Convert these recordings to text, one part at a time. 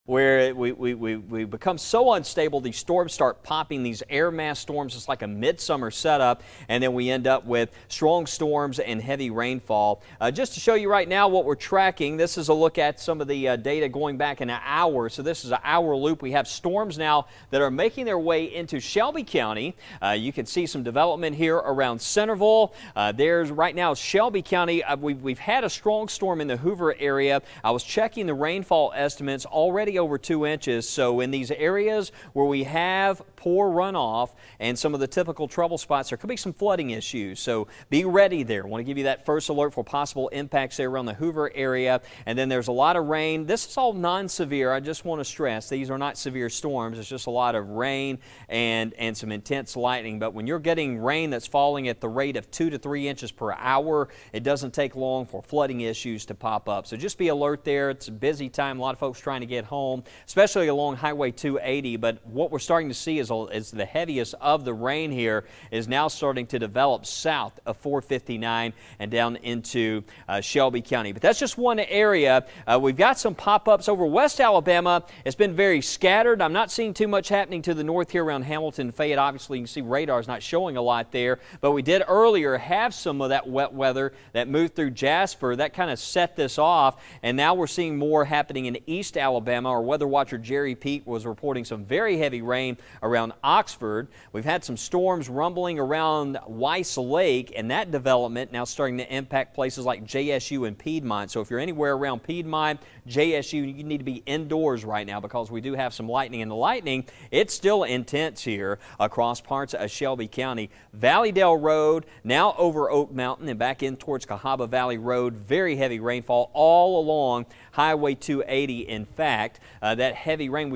where we become so unstable, these storms start popping, these air mass storms. It's like a midsummer setup, and then we end up with strong storms and heavy rainfall. Just to show you right now what we're tracking, this is a look at some of the data going back an hour. So this is an hour loop. We have storms now that are making their way into Shelby County. You can see some development here around Centerville. There's right now Shelby County. We've had a strong storm in the Hoover area. I was checking the rainfall estimates, already over 2 inches. So in these areas where we have poor runoff and some of the typical trouble spots, there could be some flooding issues. So be ready there. I want to give you that first alert for possible impacts there around the Hoover area. And then there's a lot of rain. This is all non-severe. I just want to stress these are not severe storms. It's just a lot of rain and some intense lightning. But when you're getting rain that's falling at the rate of 2 to 3 inches per hour, it doesn't take long for flooding issues to pop up. So just be alert there. It's a busy time. A lot of folks trying to get home, especially along Highway 280. But what we're starting to see is the heaviest of the rain here is now starting to develop south of 459 and down into Shelby County. But that's just one area. We've got some pop-ups over West Alabama. It's been very scattered. I'm not seeing too much happening to the north here around Hamilton, Fayette. Obviously, you can see radar's not showing a lot there. But we did earlier have some of that wet weather that moved through Jasper. That kind of set this off. And now we're seeing more happening in East Alabama. Our weather watcher Jerry Peak was reporting some very heavy rain around Oxford. We've had some storms rumbling around Weiss Lake, and that development now starting to impact places like JSU and Piedmont. So if you're anywhere around Piedmont, JSU, you need to be indoors right now because we do have some lightning. And the lightning, it's still intense here across parts of Shelby County. Valleydale Road now over Oak Mountain and back in towards Cahaba Valley Road. Very heavy rainfall all along Highway 280. In fact, that heavy rain,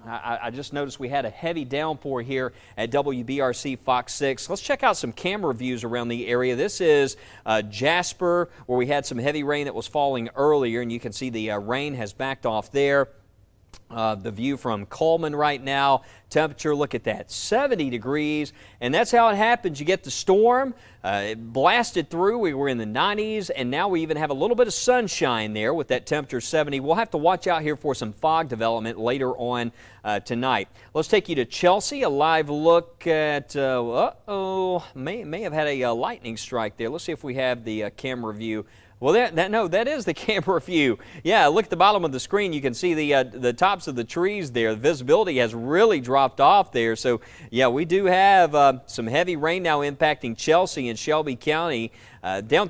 I just noticed we had a heavy downpour here at WBRC Fox 6. Let's check out some camera views around the area. This is Jasper, where we had some heavy rain that was falling earlier, and you can see the rain has backed off there. The view from Coleman right now, temperature, look at that, 70 degrees, and that's how it happens. You get the storm, it blasted through, we were in the 90s, and now we even have a little bit of sunshine there with that temperature 70. We'll have to watch out here for some fog development later on tonight. Let's take you to Chelsea, a live look at, may have had a lightning strike there. Let's see if we have the camera view. Well, that is the camera view. Yeah, look at the bottom of the screen. You can see the tops of the trees there. The visibility has really dropped off there. So, yeah, we do have some heavy rain now impacting Chelsea and Shelby County. Down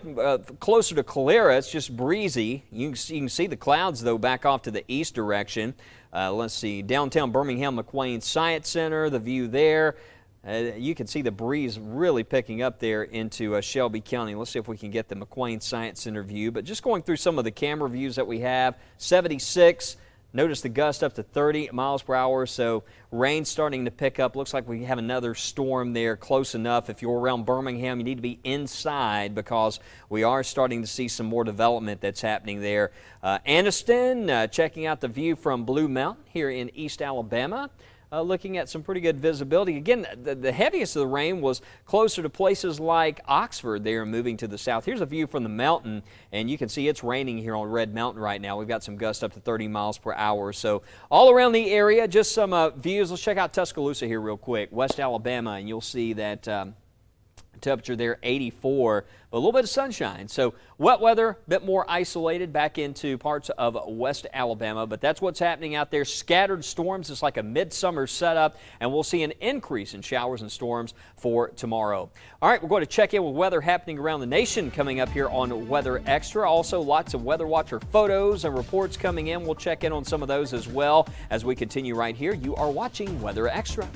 closer to Calera, it's just breezy. You can see the clouds, though, back off to the east direction. Let's see, downtown Birmingham McQueen Science Center, the view there. You can see the breeze really picking up there into Shelby County. Let's see if we can get the McQueen Science Center view. But just going through some of the camera views that we have, 76. Notice the gust up to 30 miles per hour. So rain starting to pick up. Looks like we have another storm there close enough. If you're around Birmingham, you need to be inside because we are starting to see some more development that's happening there. Anniston, checking out the view from Blue Mountain here in East Alabama. Looking at some pretty good visibility. Again, the heaviest of the rain was closer to places like Oxford there, moving to the south. Here's a view from the mountain, and you can see it's raining here on Red Mountain right now. We've got some gusts up to 30 miles per hour. So all around the area, just some views. Let's check out Tuscaloosa here real quick, West Alabama, and you'll see that temperature there 84, but a little bit of sunshine. So wet weather, a bit more isolated back into parts of West Alabama, but that's what's happening out there. Scattered storms. It's like a midsummer setup, and we'll see an increase in showers and storms for tomorrow. All right, we're going to check in with weather happening around the nation coming up here on Weather Extra. Also, lots of Weather Watcher photos and reports coming in. We'll check in on some of those as well as we continue right here. You are watching Weather Extra.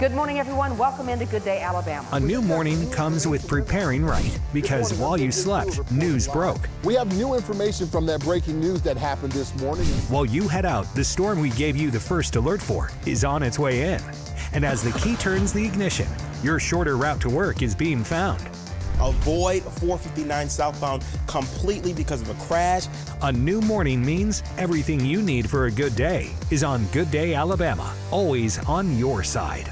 Good morning, everyone. Welcome into Good Day, Alabama. A new morning comes with preparing right, because while you slept, news broke. We have new information from that breaking news that happened this morning. While you head out, the storm we gave you the first alert for is on its way in. And as the key turns the ignition, your shorter route to work is being found. Avoid 459 southbound completely because of a crash. A new morning means everything you need for a good day is on Good Day, Alabama, always on your side.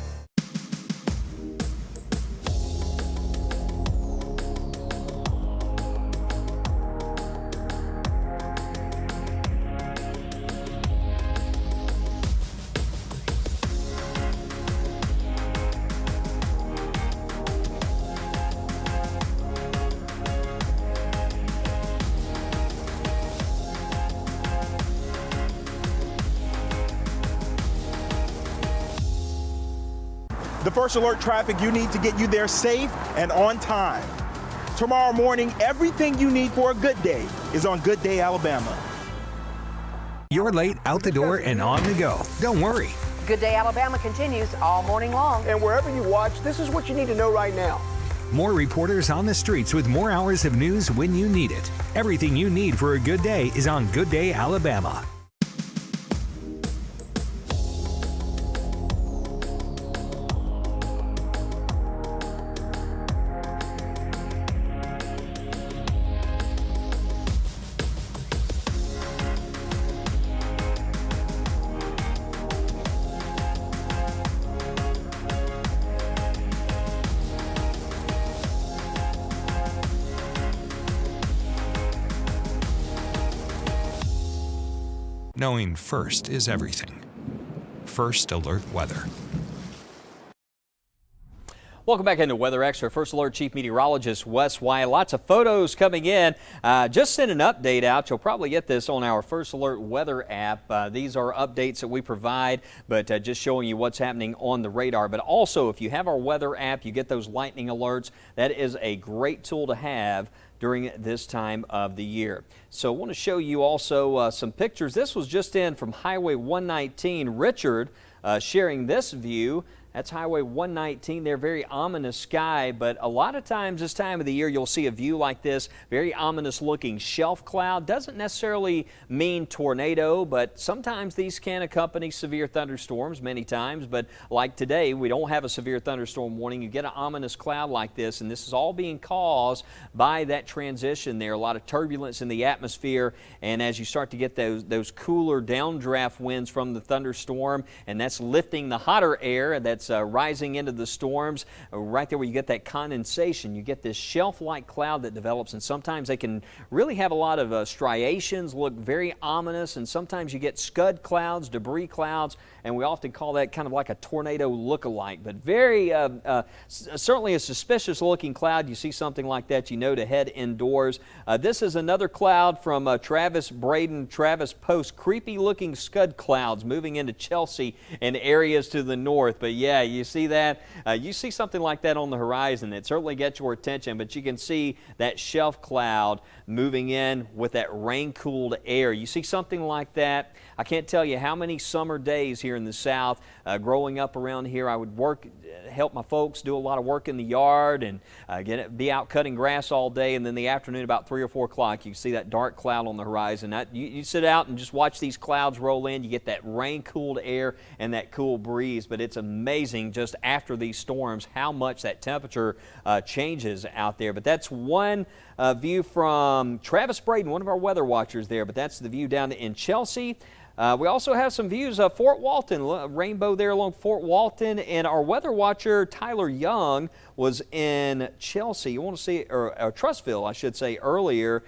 the first alert traffic you need to get you there safe and on time. Tomorrow morning, everything you need for a good day is on Good Day Alabama. You're late, out the door, and on the go. Don't worry. Good Day Alabama continues all morning long. And wherever you watch, this is what you need to know right now. More reporters on the streets with more hours of news when you need it. Everything you need for a good day is on Good Day Alabama. Knowing first is everything. First Alert Weather. Welcome back into Weather Extra. First Alert Chief Meteorologist Wes Wyatt. Lots of photos coming in. Just sent an update out. You'll probably get this on our First Alert Weather app. These are updates that we provide, but just showing you what's happening on the radar. But also, if you have our weather app, you get those lightning alerts. That is a great tool to have during this time of the year. So I want to show you also some pictures. This was just in from Highway 119. Richard sharing this view. That's Highway 119 there, very ominous sky, but a lot of times this time of the year you'll see a view like this, very ominous looking shelf cloud. Doesn't necessarily mean tornado, but sometimes these can accompany severe thunderstorms many times, but like today we don't have a severe thunderstorm warning. You get an ominous cloud like this, and this is all being caused by that transition there. A lot of turbulence in the atmosphere, and as you start to get those cooler downdraft winds from the thunderstorm, and that's lifting the hotter air that's rising into the storms, right there where you get that condensation, you get this shelf-like cloud that develops, and sometimes they can really have a lot of striations, look very ominous, and sometimes you get scud clouds, debris clouds, and we often call that kind of like a tornado look-alike, but very certainly a suspicious looking cloud. You see something like that, you know to head indoors. This is another cloud from Travis Braden, Travis Post. Creepy looking scud clouds moving into Chelsea and areas to the north, but yeah, you see that. You see something like that on the horizon. It certainly gets your attention, but you can see that shelf cloud moving in with that rain-cooled air. You see something like that. I can't tell you how many summer days here in the South. Growing up around here, I would help my folks do a lot of work in the yard and be out cutting grass all day, and then the afternoon about 3 or 4 o'clock you see that dark cloud on the horizon. You sit out and just watch these clouds roll in. You get that rain-cooled air and that cool breeze, but it's amazing just after these storms how much that temperature changes out there. But that's one view from Travis Braden, one of our weather watchers there, but that's the view down in Chelsea. We also have some views of Fort Walton, rainbow there along Fort Walton, and our weather watcher Tyler Young was in Chelsea. You want to see, or Trussville, I should say, earlier.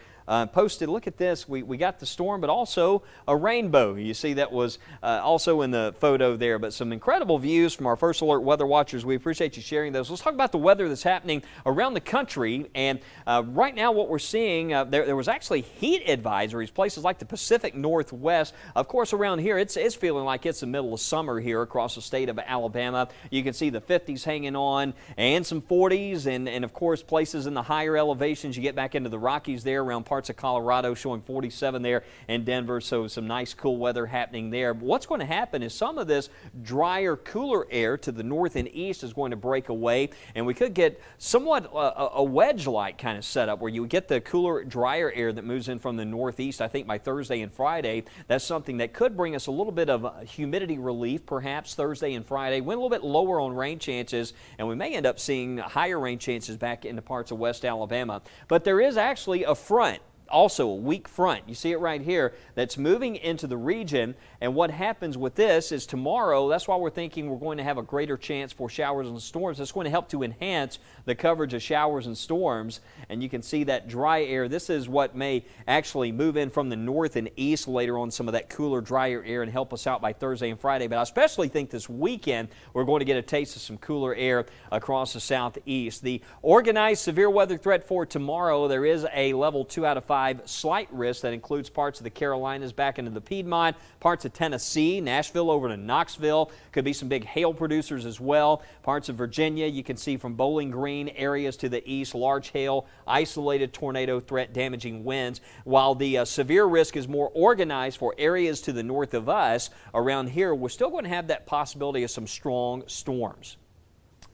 Posted, look at this, we got the storm, but also a rainbow. You see that was also in the photo there, but some incredible views from our First Alert weather watchers. We appreciate you sharing those. Let's talk about the weather that's happening around the country, and right now what we're seeing, there was actually heat advisories, places like the Pacific Northwest. Of course, around here, it's feeling like it's the middle of summer here across the state of Alabama. You can see the 50s hanging on, and some 40s, and of course, places in the higher elevations. You get back into the Rockies there around parts of Colorado showing 47 there in Denver, so some nice cool weather happening there. But what's going to happen is some of this drier, cooler air to the north and east is going to break away, and we could get somewhat a wedge-like kind of setup where you get the cooler, drier air that moves in from the northeast. I think by Thursday and Friday, that's something that could bring us a little bit of humidity relief, perhaps Thursday and Friday. Went a little bit lower on rain chances, and we may end up seeing higher rain chances back into parts of West Alabama. But there is actually a front, also a weak front. You see it right here that's moving into the region, and what happens with this is tomorrow, that's why we're thinking we're going to have a greater chance for showers and storms. It's going to help to enhance the coverage of showers and storms, and you can see that dry air. This is what may actually move in from the north and east later on, some of that cooler, drier air, and help us out by Thursday and Friday. But I especially think this weekend we're going to get a taste of some cooler air across the southeast. The organized severe weather threat for tomorrow, there is a level 2 out of 5 5 slight risk. That includes parts of the Carolinas back into the Piedmont, parts of Tennessee, Nashville over to Knoxville. Could be some big hail producers as well. Parts of Virginia, you can see from Bowling Green areas to the east, large hail, isolated tornado threat, damaging winds. While the severe risk is more organized for areas to the north of us, around here, we're still going to have that possibility of some strong storms.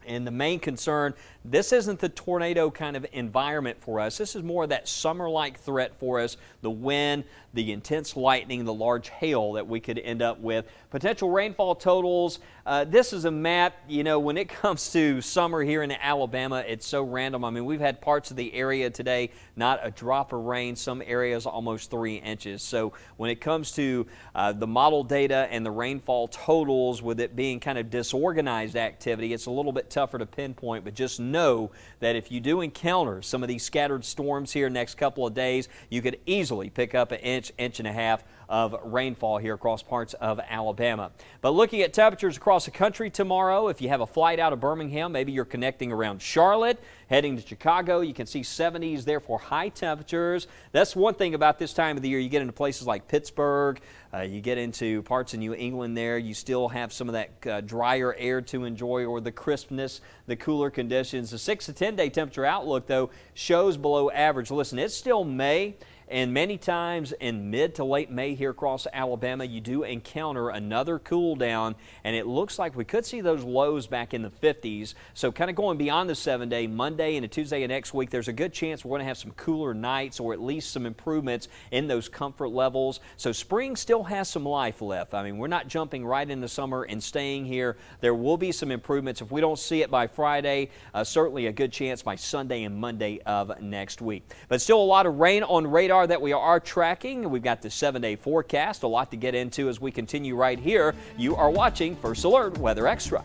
And the main concern, this isn't the tornado kind of environment for us. This is more of that summer-like threat for us, the wind, the intense lightning, the large hail that we could end up with. Potential rainfall totals, this is a map, you know, when it comes to summer here in Alabama, it's so random. I mean, we've had parts of the area today, not a drop of rain, some areas almost 3 inches. So when it comes to the model data and the rainfall totals, with it being kind of disorganized activity, it's a little bit tougher to pinpoint, but just know that if you do encounter some of these scattered storms here next couple of days, you could easily pick up an inch, inch and a half of rainfall here across parts of Alabama. But looking at temperatures across the country tomorrow, if you have a flight out of Birmingham, maybe you're connecting around Charlotte, heading to Chicago, you can see 70s there for high temperatures. That's one thing about this time of the year. You get into places like Pittsburgh, you get into parts of New England there, you still have some of that drier air to enjoy, or the crispness, the cooler conditions. The 6 to 10 day temperature outlook, though, shows below average. Listen, it's still May. And many times in mid to late May here across Alabama, you do encounter another cool down, and it looks like we could see those lows back in the 50s. So kind of going beyond the 7-day, Monday into Tuesday of next week, there's a good chance we're going to have some cooler nights, or at least some improvements in those comfort levels. So spring still has some life left. I mean, we're not jumping right into summer and staying here. There will be some improvements. If we don't see it by Friday, certainly a good chance by Sunday and Monday of next week. But still a lot of rain on radar that we are tracking. We've got the 7-day forecast, a lot to get into as we continue right here. You are watching First Alert Weather Extra.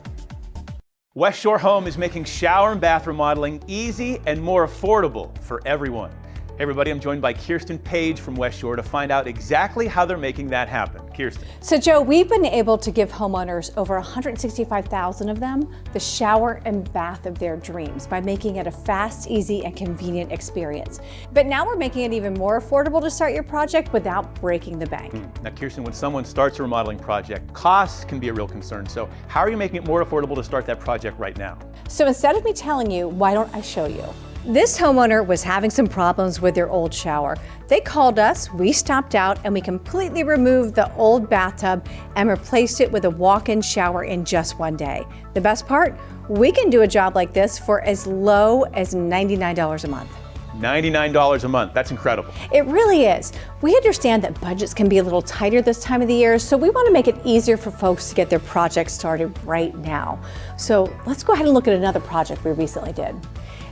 West Shore Home is making shower and bath remodeling easy and more affordable for everyone. Hey everybody, I'm joined by Kirsten Page from West Shore to find out exactly how they're making that happen. Kirsten. So Joe, we've been able to give homeowners, over 165,000 of them, the shower and bath of their dreams by making it a fast, easy, and convenient experience. But now we're making it even more affordable to start your project without breaking the bank. Now Kirsten, when someone starts a remodeling project, costs can be a real concern. So how are you making it more affordable to start that project right now? So instead of me telling you, why don't I show you? This homeowner was having some problems with their old shower. They called us, we stopped out, and we completely removed the old bathtub and replaced it with a walk-in shower in just 1 day. The best part? We can do a job like this for as low as $99 a month. $99 a month, that's incredible. It really is. We understand that budgets can be a little tighter this time of the year, so we want to make it easier for folks to get their projects started right now. So let's go ahead and look at another project we recently did.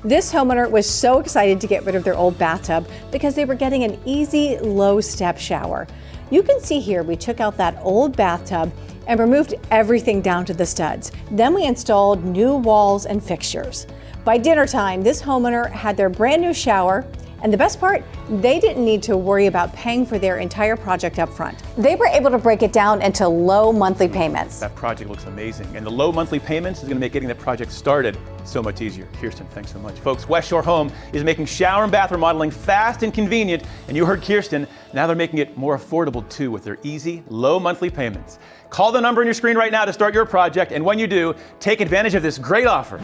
This homeowner was so excited to get rid of their old bathtub because they were getting an easy, low-step shower. You can see here we took out that old bathtub and removed everything down to the studs. Then we installed new walls and fixtures. By dinner time, this homeowner had their brand new shower, and the best part, they didn't need to worry about paying for their entire project up front. They were able to break it down into low monthly payments. That project looks amazing, and the low monthly payments is going to make getting that project started so much easier. Kirsten, thanks so much. Folks, West Shore Home is making shower and bath remodeling fast and convenient, and you heard Kirsten, now they're making it more affordable too with their easy, low monthly payments. Call the number on your screen right now to start your project, and when you do, take advantage of this great offer.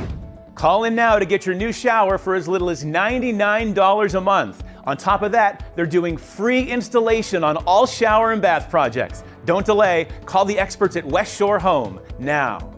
Call in now to get your new shower for as little as $99 a month. On top of that, they're doing free installation on all shower and bath projects. Don't delay. Call the experts at West Shore Home now.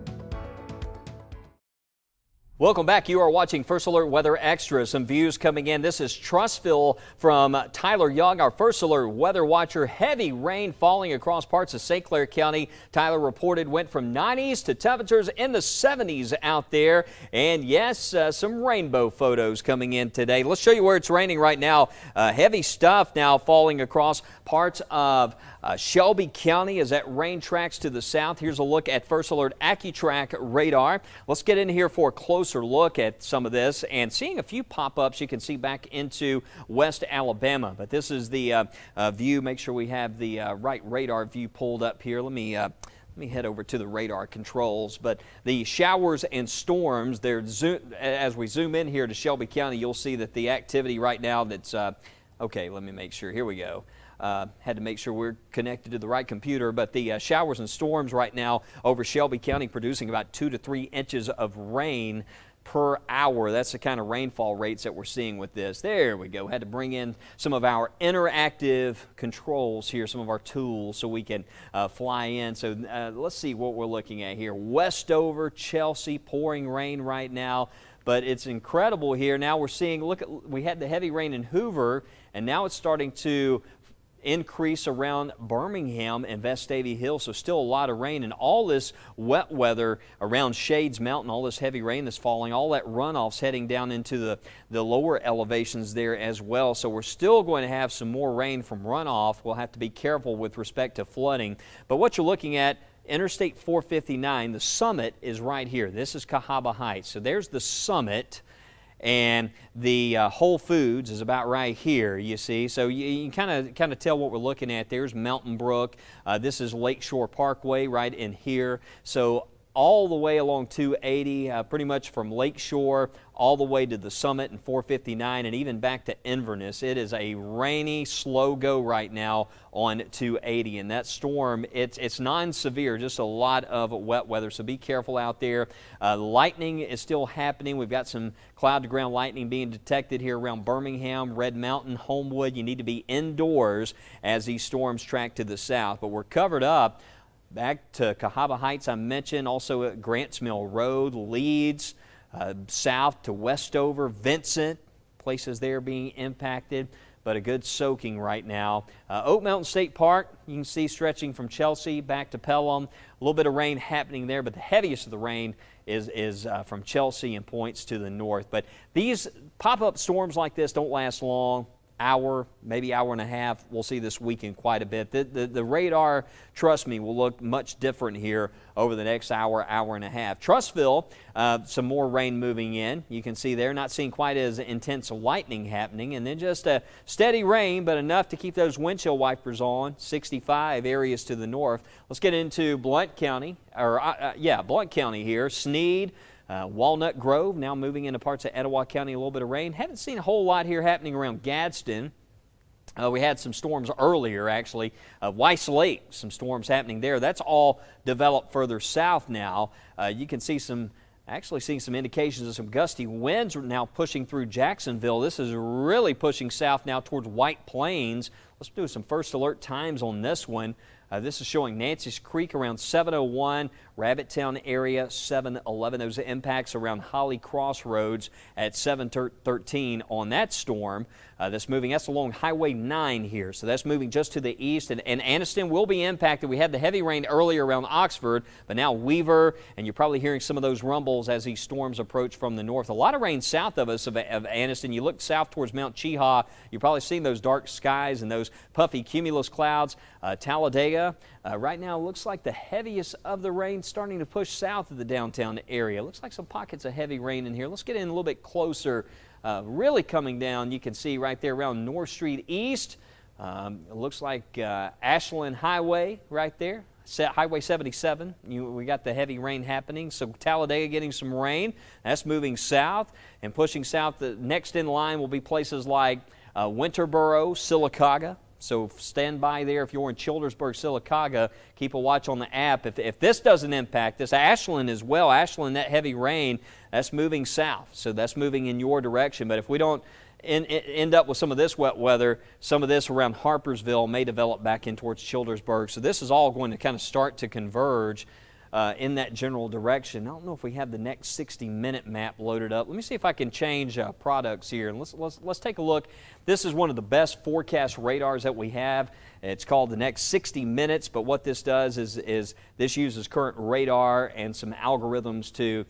Welcome back. You are watching First Alert Weather Extra. Some views coming in. This is Trussville from Tyler Young, our First Alert weather watcher. Heavy rain falling across parts of St. Clair County. Tyler reported went from 90s to temperatures in the 70s out there. And yes, some rainbow photos coming in today. Let's show you where it's raining right now. Heavy stuff now falling across parts of Shelby County as that rain tracks to the south. Here's a look at First Alert AccuTrack radar. Let's get in here for a closer look at some of this and seeing a few pop-ups you can see back into West Alabama. But this is the view. Make sure we have the right radar view pulled up here. Let me head over to the radar controls. But the showers and storms, as we zoom in here to Shelby County, you'll see that the activity right now that's Okay, let me make sure. Here we go. Had to make sure we're connected to the right computer, but the showers and storms right now over Shelby County producing about 2 to 3 inches of rain per hour. That's the kind of rainfall rates that we're seeing with this. There we go. Had to bring in some of our interactive controls here, some of our tools so we can fly in. So let's see what we're looking at here. Westover, Chelsea, pouring rain right now. But it's incredible here. Now we're seeing, we had the heavy rain in Hoover, and now it's starting to increase around Birmingham and Vestavia Hill, so still a lot of rain, and all this wet weather around Shades Mountain, all this heavy rain that's falling, all that runoff's heading down into the lower elevations there as well. So we're still going to have some more rain from runoff. We'll have to be careful with respect to flooding. But what you're looking at, Interstate 459, the summit is right here. This is Cahaba Heights. So there's the summit, and the Whole Foods is about right here, you see. So you can kind of tell what we're looking at. There's Mountain Brook. This is Lakeshore Parkway right in here. So all the way along 280, pretty much from Lakeshore all the way to the summit and 459 and even back to Inverness. It is a rainy, slow go right now on 280, and that storm, it's non-severe, just a lot of wet weather, so be careful out there. Lightning is still happening. We've got some cloud-to-ground lightning being detected here around Birmingham, Red Mountain, Homewood. You need to be indoors as these storms track to the south, but we're covered up. Back to Cahaba Heights, I mentioned, also at Grants Mill Road, Leeds, south to Westover, Vincent, places there being impacted, but a good soaking right now. Oak Mountain State Park, you can see stretching from Chelsea back to Pelham. A little bit of rain happening there, but the heaviest of the rain is from Chelsea and points to the north. But these pop-up storms like this don't last long. Hour, maybe hour and a half. We'll see this weekend quite a bit. The radar, trust me, will look much different here over the next hour, hour and a half. Trussville, some more rain moving in. You can see there, not seeing quite as intense lightning happening. And then just a steady rain, but enough to keep those windshield wipers on. 65 areas to the north. Let's get into Blount County, Blount County here. Sneed, Walnut Grove, now moving into parts of Etowah County, a little bit of rain. Haven't seen a whole lot here happening around Gadsden. We had some storms earlier, actually. Weiss Lake, some storms happening there. That's all developed further south now. You can see actually seeing some indications of some gusty winds now pushing through Jacksonville. This is really pushing south now towards White Plains. Let's do some first alert times on this one. This is showing Nancy's Creek around 7:01, Rabbittown area 7:11. Those impacts around Holly Crossroads at 7:13 on that storm. That's moving. That's along Highway 9 here. So that's moving just to the east. And Anniston will be impacted. We had the heavy rain earlier around Oxford, but now Weaver, and you're probably hearing some of those rumbles as these storms approach from the north. A lot of rain south of us of Anniston. You look south towards Mount Cheehaw, you're probably seeing those dark skies and those puffy cumulus clouds. Talladega, right now looks like the heaviest of the rain starting to push south of the downtown area. Looks like some pockets of heavy rain in here. Let's get in a little bit closer. Really coming down, you can see right there around North Street East. It looks like Ashland Highway right there, Highway 77. We got the heavy rain happening. So Talladega getting some rain. That's moving south and pushing south. The next in line will be places like Winterboro, Sylacauga. So stand by there if you're in Childersburg, Sylacauga. Keep a watch on the app. If this doesn't impact this, Ashland as well. Ashland, that heavy rain, that's moving south. So that's moving in your direction. But if we don't end up with some of this wet weather, some of this around Harpersville may develop back in towards Childersburg. So this is all going to kind of start to converge in that general direction. I don't know if we have the next 60-minute map loaded up. Let me see if I can change products here. And let's take a look. This is one of the best forecast radars that we have. It's called the next 60 minutes, but what this does is this uses current radar and some algorithms to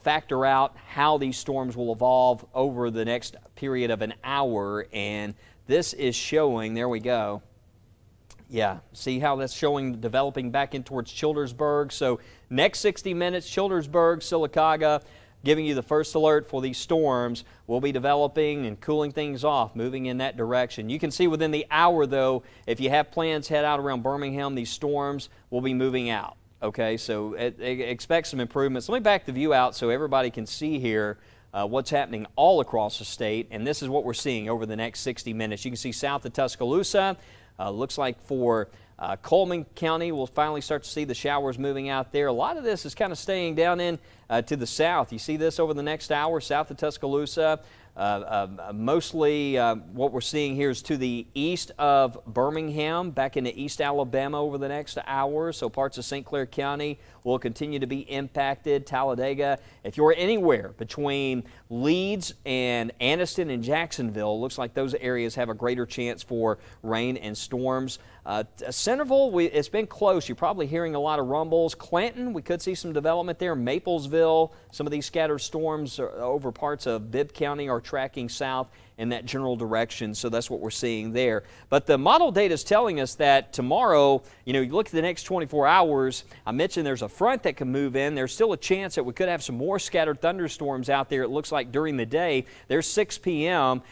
factor out how these storms will evolve over the next period of an hour. And this is showing, there we go. Yeah, see how that's showing developing back in towards Childersburg. So next 60 minutes, Childersburg, Sylacauga, giving you the first alert for these storms. We'll be developing and cooling things off, moving in that direction. You can see within the hour, though, if you have plans head out around Birmingham, these storms will be moving out. Okay, so expect some improvements. Let me back the view out so everybody can see here what's happening all across the state, and this is what we're seeing over the next 60 minutes. You can see south of Tuscaloosa, looks like for Coleman County, we'll finally start to see the showers moving out there. A lot of this is kind of staying down in to the south. You see this over the next hour south of Tuscaloosa. Mostly what we're seeing here is to the east of Birmingham, back into East Alabama over the next hour. So parts of St. Clair County will continue to be impacted. Talladega, if you're anywhere between Leeds and Anniston and Jacksonville, looks like those areas have a greater chance for rain and storms. Centerville, it's been close. You're probably hearing a lot of rumbles. Clanton, we could see some development there. Maplesville, some of these scattered storms over parts of Bibb County are tracking south in that general direction, so that's what we're seeing there. But the model data is telling us that tomorrow, you look at the next 24 hours, I mentioned there's a front that can move in. There's still a chance that we could have some more scattered thunderstorms out there, it looks like, during the day. There's 6 p.m.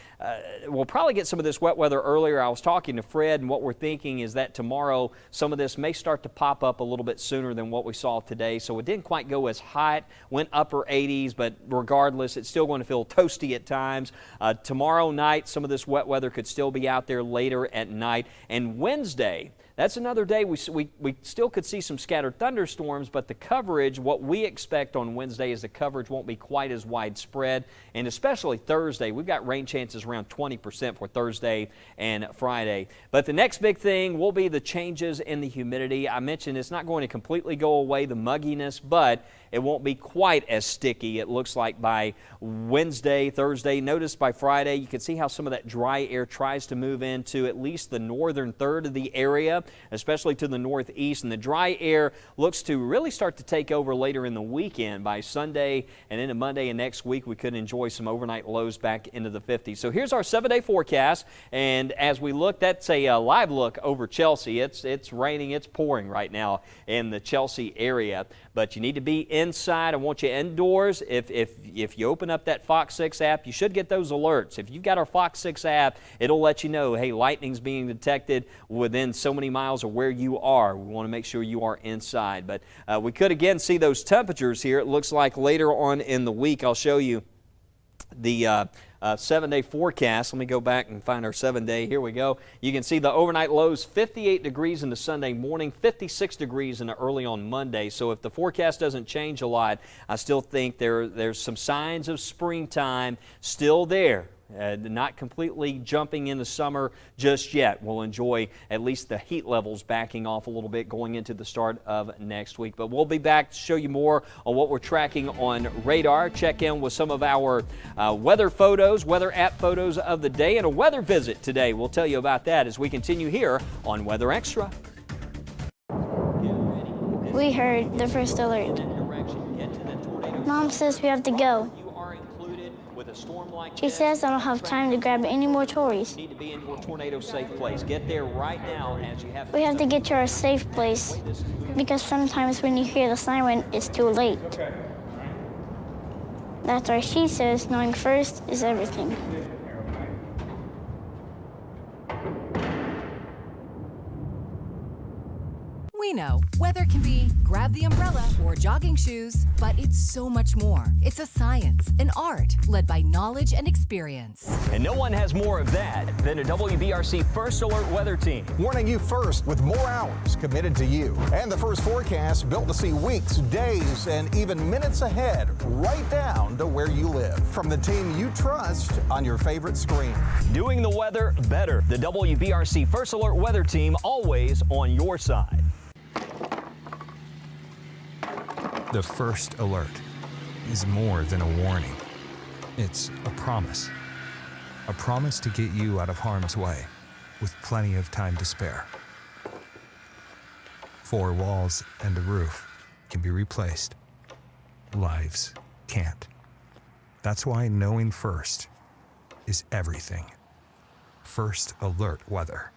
We'll probably get some of this wet weather earlier. I was talking to Fred, and what we're thinking is that tomorrow some of this may start to pop up a little bit sooner than what we saw today. So it didn't quite go as hot, went upper 80s, but regardless, it's still going to feel toasty at times. Tomorrow night, some of this wet weather could still be out there later at night. And Wednesday, that's another day we still could see some scattered thunderstorms, but the coverage, what we expect on Wednesday is the coverage won't be quite as widespread, and especially Thursday. We've got rain chances around 20% for Thursday and Friday. But the next big thing will be the changes in the humidity. I mentioned it's not going to completely go away, the mugginess, but it won't be quite as sticky, it looks like, by Wednesday, Thursday. Notice by Friday, you can see how some of that dry air tries to move into at least the northern third of the area, especially to the northeast. And the dry air looks to really start to take over later in the weekend. By Sunday and into Monday and next week, we could enjoy some overnight lows back into the 50s. So here's our 7-day forecast. And as we look, that's a live look over Chelsea. It's raining, it's pouring right now in the Chelsea area. But you need to be inside. I want you indoors. If you open up that Fox 6 app, you should get those alerts. If you've got our Fox 6 app, it'll let you know, hey, lightning's being detected within so many miles of where you are. We want to make sure you are inside. But we could again see those temperatures here. It looks like later on in the week, I'll show you the 7-day forecast. Let me go back and find our 7-day. Here we go. You can see the overnight lows 58 degrees into Sunday morning, 56 degrees into early on Monday. So if the forecast doesn't change a lot, I still think there's some signs of springtime still there. Not completely jumping into summer just yet. We'll enjoy at least the heat levels backing off a little bit going into the start of next week. But we'll be back to show you more on what we're tracking on radar. Check in with some of our weather photos, weather app photos of the day, and a weather visit today. We'll tell you about that as we continue here on Weather Extra. We heard the first alert. Mom says we have to go. She says I don't have time to grab any more toys. Need to be in your tornado safe place. Get there right now as you have. We have to get to our safe place because sometimes when you hear the siren, it's too late. That's why she says knowing first is everything. We know weather can be grab the umbrella or jogging shoes, but it's so much more. It's a science, an art, led by knowledge and experience. And no one has more of that than a WBRC First Alert weather team. Warning you first with more hours committed to you. And the first forecast built to see weeks, days, and even minutes ahead, right down to where you live. From the team you trust on your favorite screen. Doing the weather better. The WBRC First Alert weather team, always on your side. The first alert is more than a warning. It's a promise. A promise to get you out of harm's way with plenty of time to spare. 4 walls and a roof can be replaced. Lives can't. That's why knowing first is everything. First Alert Weather.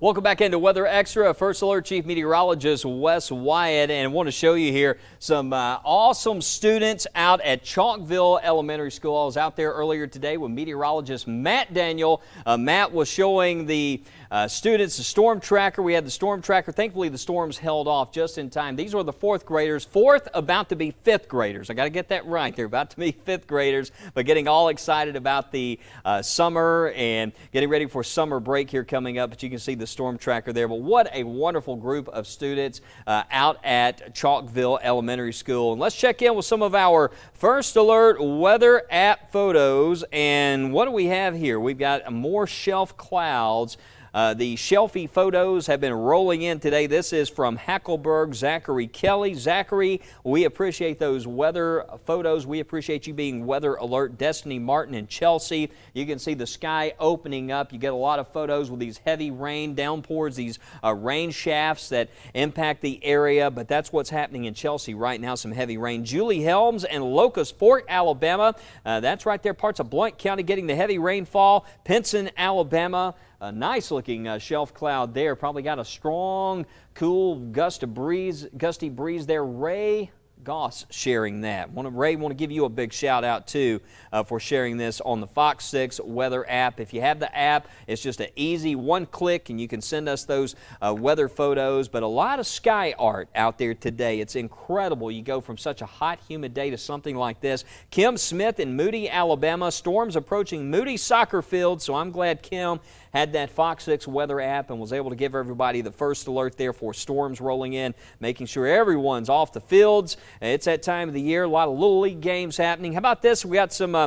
Welcome back into Weather Extra. First Alert Chief Meteorologist Wes Wyatt, and I want to show you here some awesome students out at Chalkville Elementary School. I was out there earlier today with meteorologist Matt Daniel. Matt was showing the students the storm tracker. We had the storm tracker. Thankfully, the storms held off just in time. These were the fourth graders, fourth about to be fifth graders. I got to get that right. They're about to be fifth graders, but getting all excited about the summer and getting ready for summer break here coming up. But you can see the storm tracker there. But what a wonderful group of students out at Chalkville Elementary School. And let's check in with some of our First Alert weather app photos. And what do we have here? We've got more shelf clouds. The shelfie photos have been rolling in today. This is from Hackleburg, Zachary Kelly. Zachary, we appreciate those weather photos. We appreciate you being weather alert. Destiny Martin and Chelsea. You can see the sky opening up. You get a lot of photos with these heavy rain downpours, these rain shafts that impact the area. But that's what's happening in Chelsea right now, some heavy rain. Julie Helms and Locust Fork, Alabama. That's right there, parts of Blount County getting the heavy rainfall. Pinson, Alabama. A nice looking shelf cloud there. Probably got a strong, cool gusty breeze there. Ray Goss sharing that. Ray, want to give you a big shout out too for sharing this on the Fox 6 weather app. If you have the app, it's just an easy one click and you can send us those weather photos. But a lot of sky art out there today. It's incredible. You go from such a hot, humid day to something like this. Kim Smith in Moody, Alabama. Storms approaching Moody soccer field. So I'm glad Kim had that Fox 6 weather app and was able to give everybody the first alert there for storms rolling in, making sure everyone's off the fields. It's that time of the year, a lot of Little League games happening. How about this? We got Scott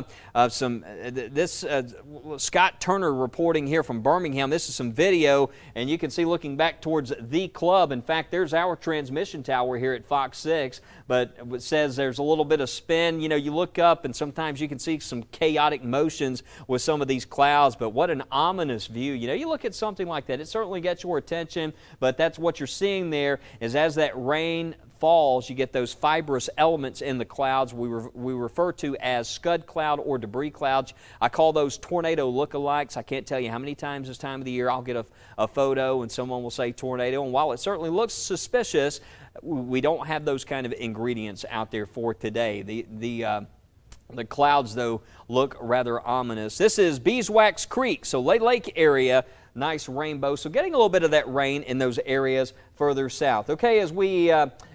Turner reporting here from Birmingham. This is some video, and you can see looking back towards the club. In fact, there's our transmission tower here at Fox 6, but it says there's a little bit of spin. You know, you look up, and sometimes you can see some chaotic motions with some of these clouds, but what an ominous view. You know, you look at something like that, it certainly gets your attention, but that's what you're seeing there is as that rain falls, you get those fibrous elements in the clouds we refer to as scud cloud or debris clouds. I call those tornado lookalikes. I can't tell you how many times this time of the year I'll get a photo and someone will say tornado, and while it certainly looks suspicious, we don't have those kind of ingredients out there for today. The clouds, though, look rather ominous. This is Beeswax Creek, so Lake area, nice rainbow. So getting a little bit of that rain in those areas further south. Okay, as we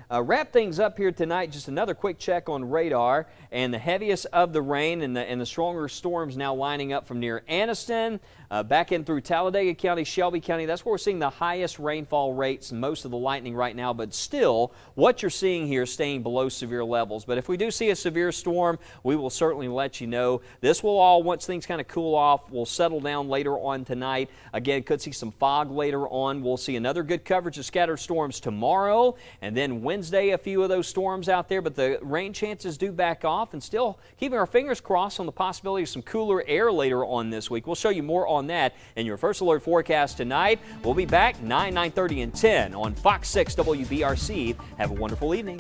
wrap things up here tonight, just another quick check on radar, and the heaviest of the rain and the stronger storms now lining up from near Anniston, back in through Talladega County, Shelby County. That's where we're seeing the highest rainfall rates and most of the lightning right now, but still what you're seeing here is staying below severe levels. But if we do see a severe storm, we will certainly let you know. This will all, once things kind of cool off, will settle down later on tonight. Again, could see some fog later on. We'll see another good coverage of scattered storms tomorrow, and then Wednesday a few of those storms out there, but the rain chances do back off, and still keeping our fingers crossed on the possibility of some cooler air later on this week. We'll show you more on that in your First Alert forecast tonight. We'll be back 9, 9:30, and 10 on Fox 6 WBRC. Have a wonderful evening.